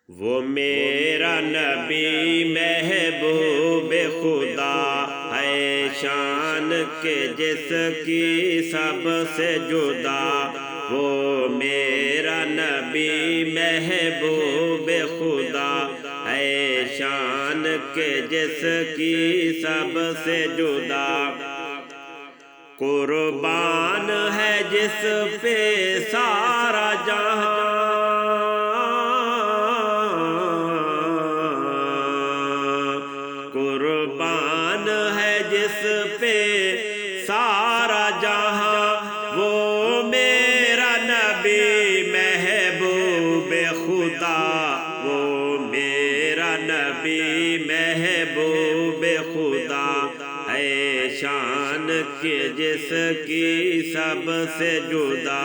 وہ میرا نبی محبوب خدا ہے، شان کے جس کی سب سے جدا۔ وہ میرا نبی محبوب خدا ہے، شان کے جس کی سب سے جدا۔ قربان ہے جس پہ سارا جہاں، قربان ہے جس پہ سارا جہاں۔ وہ میرا نبی محبوب خدا، وہ میرا نبی محبوب خدا ہے، شان کے جس کی سب سے جدا۔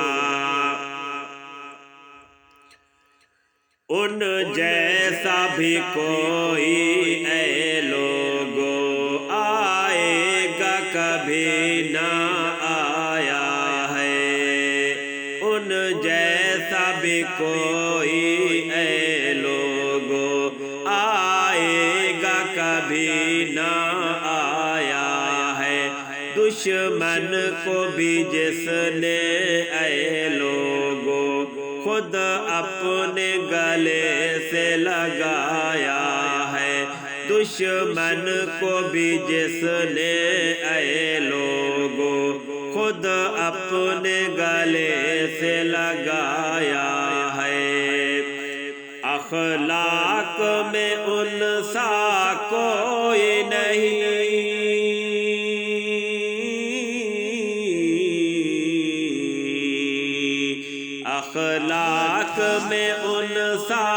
ان جیسا بھی کوئی اے لوگو آئے گا کبھی نہ آیا ہے۔ ان جیسا بھی کوئی اے لوگو آئے گا کبھی نہ آیا ہے۔ دشمن کو بھی جس نے اے لوگو خود اپنے گلے سے لگایا ہے۔ دشمن کو بھی جس نے اے لوگو خود اپنے گلے سے لگایا ہے۔ اخلاق میں ان سا کوئی نہیں، اخلاق میں ان سا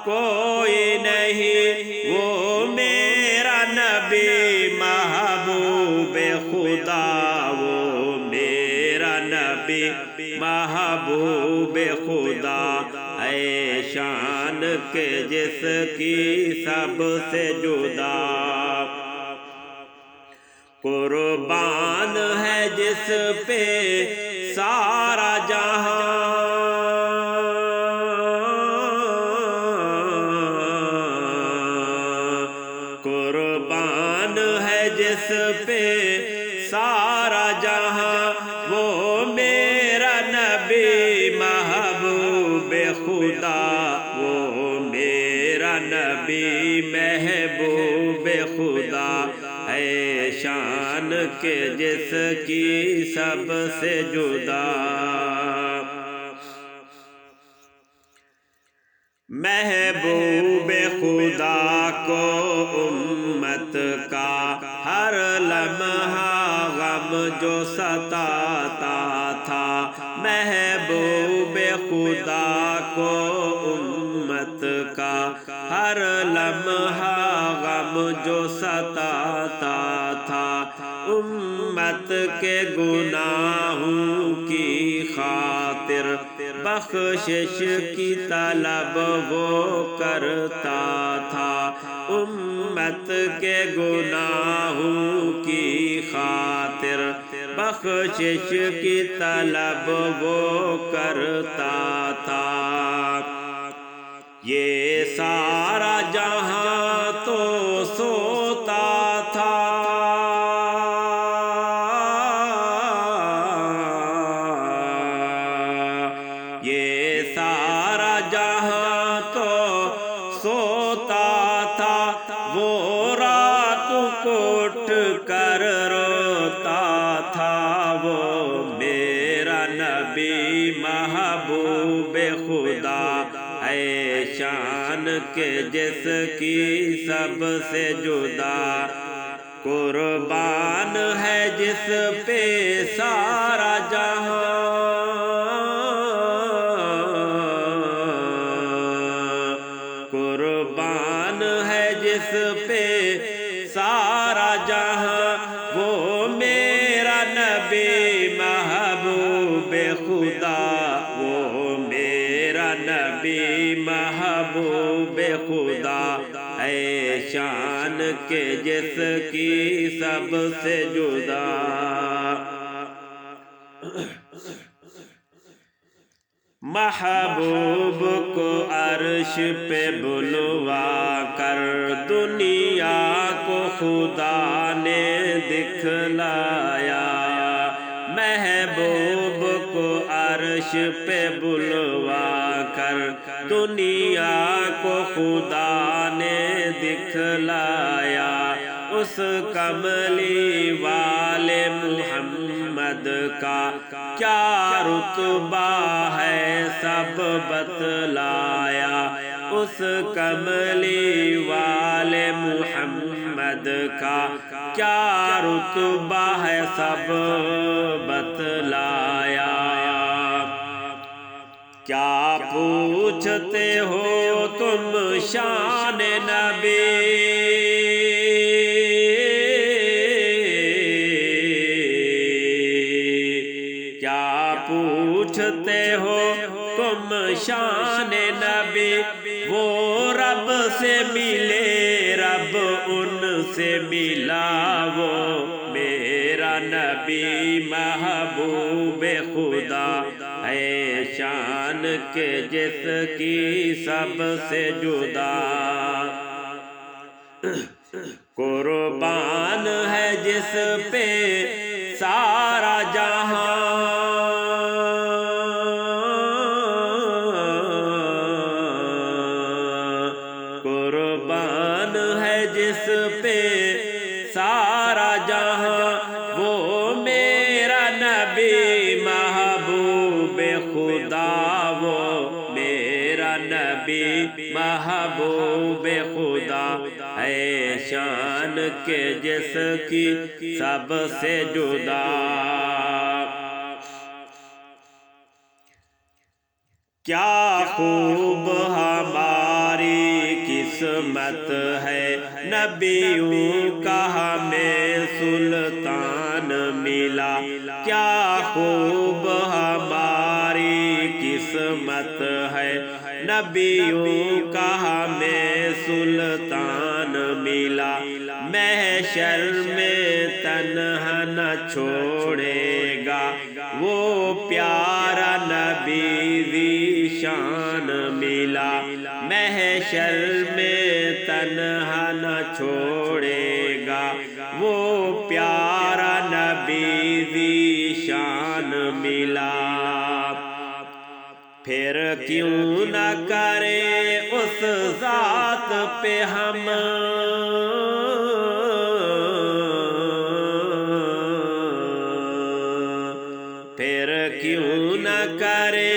کوئی نہیں۔ وہ میرا نبی محبوب خدا، وہ میرا نبی محبوب خدا ہے، شان کے جس کی سب سے جدا۔ قربان ہے جس پہ سارا جہاں، قربان ہے جس پہ سارا جہاں۔ وہ میرا نبی محبوب خدا، وہ میرا نبی محبوب خدا ہے، شان کے جس کی سب سے جدا۔ محبوب خدا کو امت کا ہر لمحہ غم جو ستاتا تھا، محبوب خدا کو امت کا ہر لمحہ غم جو ستاتا تھا۔ امت کے گناہوں کی خاطر بخشش کی طلب وہ کرتا تھا۔ امت کے گناہوں کی خاطر بخشش کی طلب وہ کرتا تھا۔ یہ سارا جہاں تو سوتا تھا، یہ سارا جہاں تو سوتا تھا۔ وہ رات کو اٹھ کر روتا تھا، وہ میرا نبی محبوب خدا ہے، شان کے جس کی سب سے جدا۔ قربان ہے جس پہ سارا جہاں، قربان ہے جس پہ سارا جہاں۔ وہ میرا نبی محبوب خدا، وہ میرا نبی محبوب خدا ہے، شان کے جس کی سب سے جدا۔ محبوب کو عرش پہ بلوا کر دنیا کو خدا نے دکھلایا، محبوب کو عرش پہ بلوا کر دنیا کو خدا نے دکھلایا، اس کملی والے محمد کا کیا رتبہ ہے سب بتلایا، اس کملی والے محمد کا کیا رتبہ ہے سب بتلایا۔ کیا پوچھتے ہو تم شان نبی، کیا پوچھتے ہو تم شان نبی، وہ رب سے ملے رب ان سے ملا، وہ میرا نبی محبوب خدا ہے شان کے جس کی سب سے جدا، قربان ہے جس پہ سارا جہاں، قربان ہے جس پہ سارا جہاں، وہ میرا نبی محبوب خدا، وہ میرا نبی محبوب خدا ہے شان کے جس کی سب سے جدا۔ کیا خوب ہماری قسمت ہے نبیوں کا ہمیں سلطان ملا، کیا خوب ہماری قسمت ہے نبیوں کا ہمیں سلطان ملا، محشر میں تنہا نہ چھوڑے گا وہ پیارا نبی ذیشان ملا، محشر میں تنہا نہ چھوڑے گا وہ پیارا نبی ذیشان ملا، پھر کیوں نہ کرے اس ذات پہ ہم پھر کیوں نہ کرے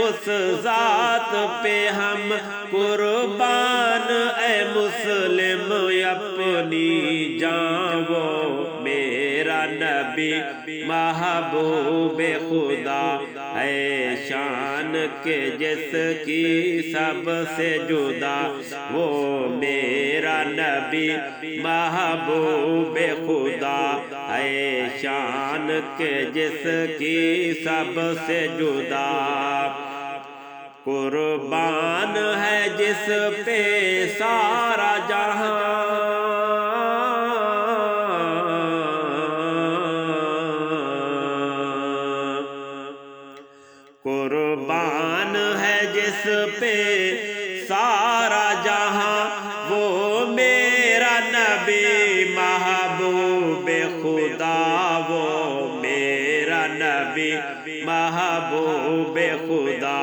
اس ذات پہ ہم قربان اے مسلم اپنی جان، وہ میرا نبی محبوب خدا ہے شان کے جس کی سب سے جدا، وہ میرا نبی محبوب خدا ہے شان کے جس کی سب سے جدا، قربان ہے جس پہ سارا جہاں، قربان ہے جس پہ سارا جہاں، وہ میرا نبی محبوب خدا، وہ میرا نبی محبوب خدا،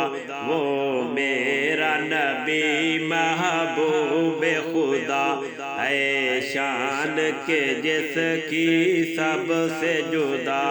وہ میرا نبی محبوب خدا ہے شان کے جس کی سب سے جدا۔